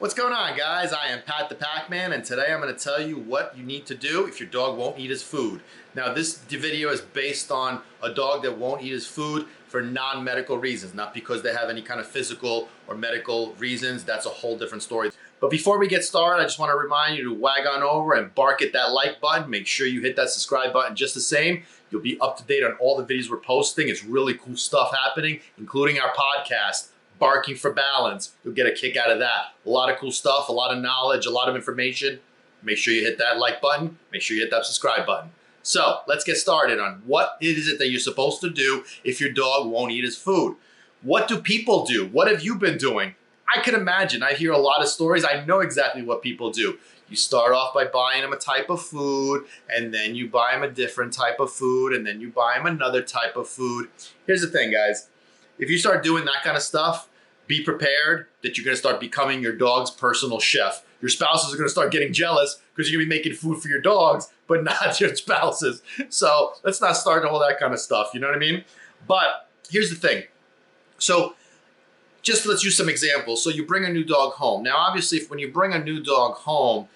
What's going on, guys? I am Pat the Pac-Man, and today I'm going to tell you what you need to do if your dog won't eat his food. Now, this video is based on a dog that won't eat his food for non-medical reasons, not because they have any kind of physical or medical reasons. That's a whole different story. But before we get started, I just want to remind you to wag on over and bark at that like button. Make sure you hit that subscribe button just the same. You'll be up to date on all the videos we're posting. It's really cool stuff happening, including our podcast, Barking for Balance. You'll get a kick out of that. A lot of cool stuff, a lot of knowledge, a lot of information. Make sure you hit that like button. Make sure you hit that subscribe button. So let's get started on what is it that you're supposed to do if your dog won't eat his food. What do people do? What have you been doing? I can imagine. I hear a lot of stories. I know exactly what people do. You start off by buying them a type of food, and then you buy them a different type of food, and then you buy them another type of food. Here's the thing, guys. If you start doing that kind of stuff, be prepared that you're going to start becoming your dog's personal chef. Your spouses are going to start getting jealous because you're going to be making food for your dogs, but not your spouses. So let's not start all that kind of stuff. You know what I mean? But here's the thing. So just let's use some examples. So you bring a new dog home. Now, obviously, when you bring a new dog home,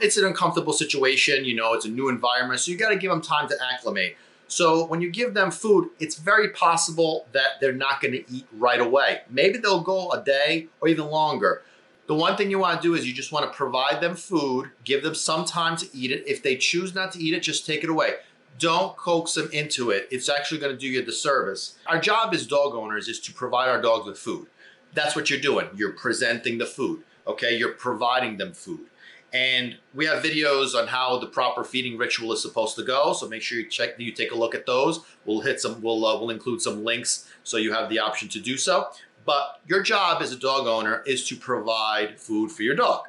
it's an uncomfortable situation. You know, it's a new environment. So you got to give them time to acclimate. So when you give them food, it's very possible that they're not going to eat right away. Maybe they'll go a day or even longer. The one thing you want to do is you just want to provide them food, give them some time to eat it. If they choose not to eat it, just take it away. Don't coax them into it. It's actually going to do you a disservice. Our job as dog owners is to provide our dogs with food. That's what you're doing. You're presenting the food, okay? You're providing them food. And we have videos on how the proper feeding ritual is supposed to go. So make sure you take a look at those. We'll include some links so you have the option to do so. But your job as a dog owner is to provide food for your dog.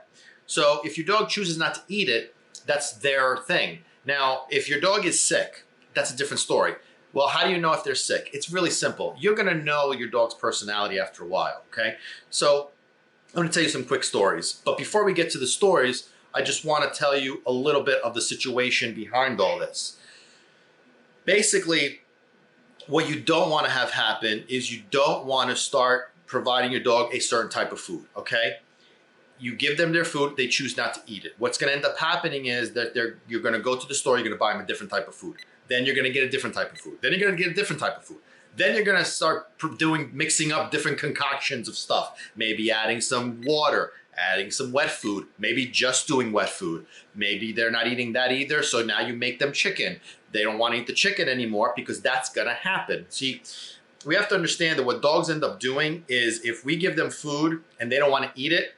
So if your dog chooses not to eat it, that's their thing. Now, if your dog is sick, that's a different story. Well, how do you know if they're sick? It's really simple. You're going to know your dog's personality after a while, okay? So I'm going to tell you some quick stories. But before we get to the stories, I just want to tell you a little bit of the situation behind all this. Basically, what you don't want to have happen is you don't want to start providing your dog a certain type of food, okay? You give them their food, they choose not to eat it. What's going to end up happening is that you're going to go to the store, you're going to buy them a different type of food. Then you're going to get a different type of food. Then you're going to get a different type of food. Then you're going to start mixing up different concoctions of stuff. Maybe adding some water, adding some wet food, maybe just doing wet food. Maybe they're not eating that either, so now you make them chicken. They don't want to eat the chicken anymore because that's going to happen. See, we have to understand that what dogs end up doing is if we give them food and they don't want to eat it,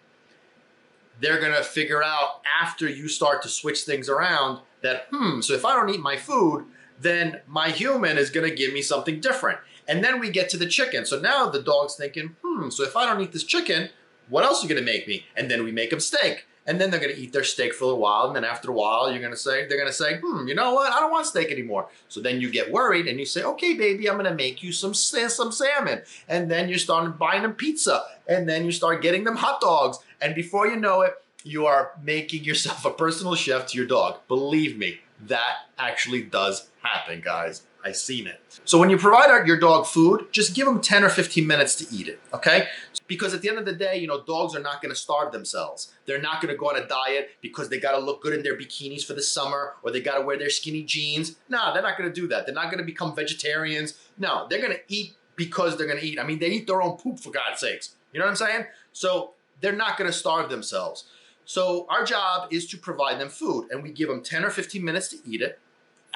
they're going to figure out after you start to switch things around that, so if I don't eat my food, then my human is going to give me something different. And then we get to the chicken. So now the dog's thinking, so if I don't eat this chicken, what else are you going to make me? And then we make them steak. And then they're going to eat their steak for a while. And then after a while, they're going to say, you know what? I don't want steak anymore. So then you get worried and you say, okay, baby, I'm going to make you some salmon. And then you start buying them pizza. And then you start getting them hot dogs. And before you know it, you are making yourself a personal chef to your dog. Believe me, that actually does happen, guys. I've seen it. So when you provide your dog food, just give them 10 or 15 minutes to eat it, okay? Because at the end of the day, you know, dogs are not going to starve themselves. They're not going to go on a diet because they got to look good in their bikinis for the summer or they got to wear their skinny jeans. No, they're not going to do that. They're not going to become vegetarians. No, they're going to eat because they're going to eat. I mean, they eat their own poop, for God's sakes. You know what I'm saying? So they're not going to starve themselves. So our job is to provide them food, and we give them 10 or 15 minutes to eat it.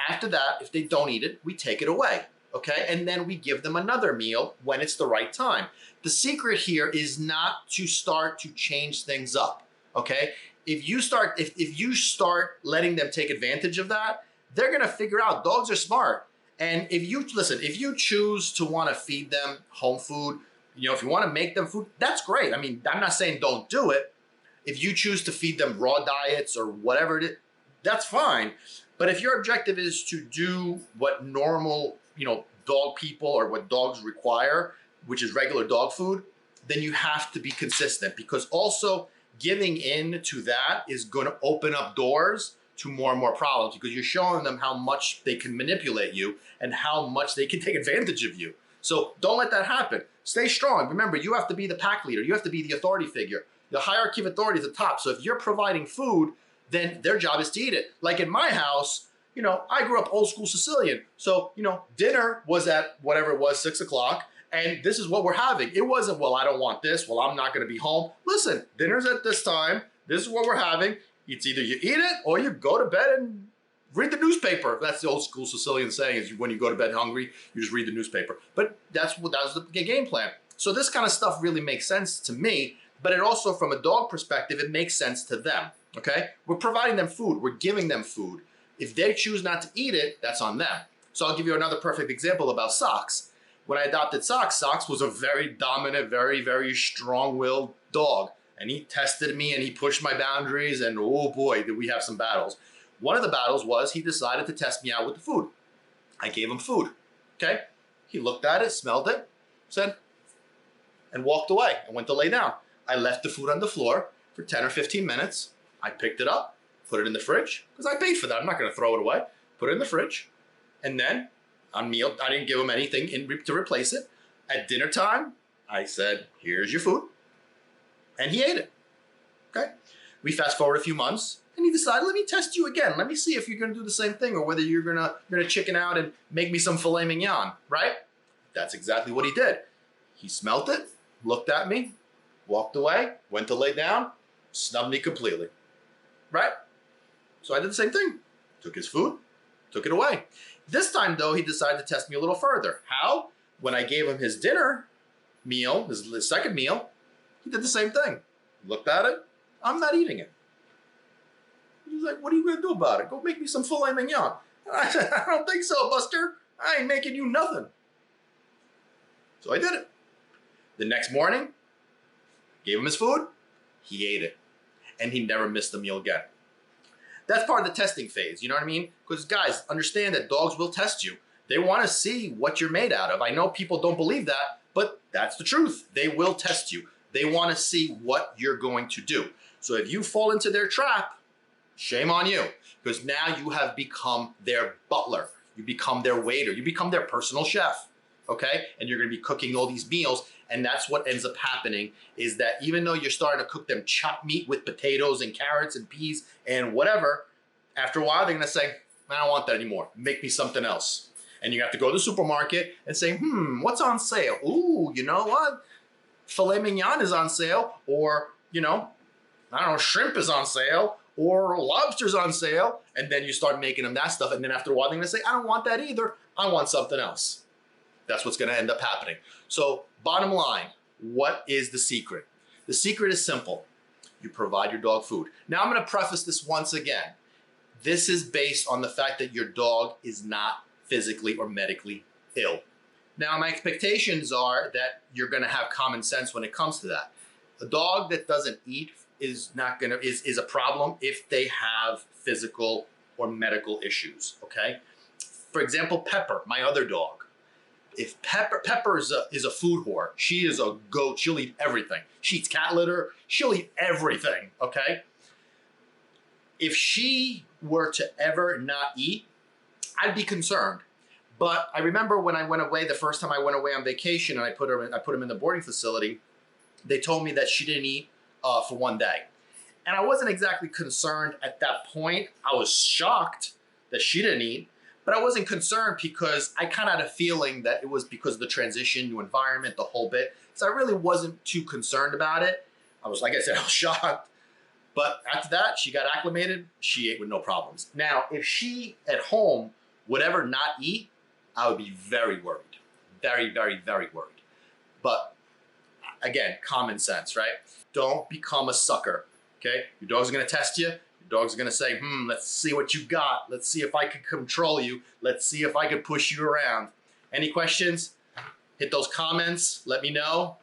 After that, if they don't eat it, we take it away, okay? And then we give them another meal when it's the right time. The secret here is not to start to change things up, okay? If you start letting them take advantage of that, they're gonna figure out dogs are smart. And if you choose to want to feed them home food, you know, if you want to make them food, that's great. I mean, I'm not saying don't do it. If you choose to feed them raw diets or whatever it is, that's fine. But if your objective is to do what normal, you know, dog people or what dogs require, which is regular dog food, then you have to be consistent, because also giving in to that is going to open up doors to more and more problems, because you're showing them how much they can manipulate you and how much they can take advantage of you. So don't let that happen. Stay strong. Remember, you have to be the pack leader. You have to be the authority figure. The hierarchy of authority is the top. So if you're providing food, then their job is to eat it. Like in my house, I grew up old school Sicilian. So, dinner was at whatever it was, 6 o'clock. And this is what we're having. It wasn't, well, I don't want this. Well, I'm not going to be home. Listen, dinner's at this time. This is what we're having. It's either you eat it or you go to bed and read the newspaper. That's the old school Sicilian saying, is when you go to bed hungry, you just read the newspaper. But that was the game plan. So this kind of stuff really makes sense to me, but it also, from a dog perspective, it makes sense to them, okay? We're providing them food. We're giving them food. If they choose not to eat it, that's on them. So I'll give you another perfect example about Socks. When I adopted Socks, Socks was a very dominant, very, very strong-willed dog. And he tested me and he pushed my boundaries, and oh boy, did we have some battles. One of the battles was he decided to test me out with the food. I gave him food, okay? He looked at it, smelled it, said, and walked away and went to lay down. I left the food on the floor for 10 or 15 minutes. I picked it up, put it in the fridge, because I paid for that. I'm not going to throw it away. Put it in the fridge. And then on meal, I didn't give him anything to replace it. At dinner time, I said, here's your food. And he ate it, okay? We fast forward a few months, and he decided, let me test you again. Let me see if you're going to do the same thing, or whether you're gonna chicken out and make me some filet mignon, right? That's exactly what he did. He smelt it, looked at me, walked away, went to lay down, snubbed me completely, right? So I did the same thing. Took his food, took it away. This time, though, he decided to test me a little further. How? When I gave him his dinner meal, his second meal, he did the same thing. Looked at it. I'm not eating it. He's like, what are you going to do about it? Go make me some filet mignon. I said, I don't think so, Buster. I ain't making you nothing. So I did it. The next morning, gave him his food. He ate it. And he never missed a meal again. That's part of the testing phase, you know what I mean? Because guys, understand that dogs will test you. They want to see what you're made out of. I know people don't believe that, but that's the truth. They will test you. They want to see what you're going to do. So if you fall into their trap, shame on you, because now you have become their butler. You become their waiter. You become their personal chef, okay? And you're going to be cooking all these meals, and that's what ends up happening, is that even though you're starting to cook them chopped meat with potatoes and carrots and peas and whatever, after a while they're going to say, I don't want that anymore. Make me something else. And you have to go to the supermarket and say, what's on sale? Ooh, you know what? Filet mignon is on sale, or, I don't know, shrimp is on sale, or lobster's on sale, and then you start making them that stuff, and then after a while they're gonna say, I don't want that either, I want something else. That's what's gonna end up happening. So bottom line, what is the secret? The secret is simple. You provide your dog food. Now I'm gonna preface this once again. This is based on the fact that your dog is not physically or medically ill. Now, my expectations are that you're going to have common sense when it comes to that. A dog that doesn't eat is a problem if they have physical or medical issues, okay? For example, Pepper, my other dog. If Pepper is a food whore, she is a goat, she'll eat everything. She eats cat litter, she'll eat everything, okay? If she were to ever not eat, I'd be concerned. But I remember when I went away, the first time I went away on vacation and I put him in the boarding facility, they told me that she didn't eat for one day. And I wasn't exactly concerned at that point. I was shocked that she didn't eat, but I wasn't concerned because I kind of had a feeling that it was because of the transition, new environment, the whole bit. So I really wasn't too concerned about it. I was, like I said, I was shocked. But after that, she got acclimated. She ate with no problems. Now, if she at home would ever not eat, I would be very worried. Very, very, very worried. But again, common sense, right? Don't become a sucker, okay? Your dog's gonna test you. Your dog's gonna say, let's see what you got. Let's see if I can control you. Let's see if I can push you around. Any questions? Hit those comments. Let me know.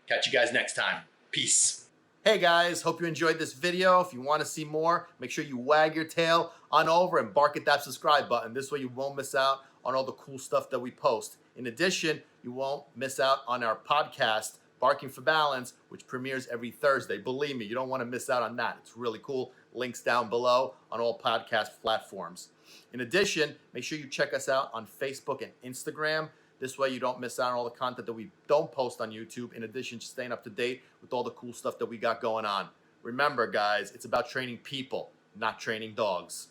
Catch you guys next time. Peace. Hey guys, hope you enjoyed this video. If you want to see more, make sure you wag your tail on over and bark at that subscribe button. This way you won't miss out on all the cool stuff that we post. In addition, you won't miss out on our podcast, Barking for Balance, which premieres every Thursday. Believe me, you don't want to miss out on that. It's really cool. Links down below on all podcast platforms. In addition, make sure you check us out on Facebook and Instagram. This way you don't miss out on all the content that we don't post on YouTube, in addition to staying up to date with all the cool stuff that we got going on. Remember, guys, it's about training people, not training dogs.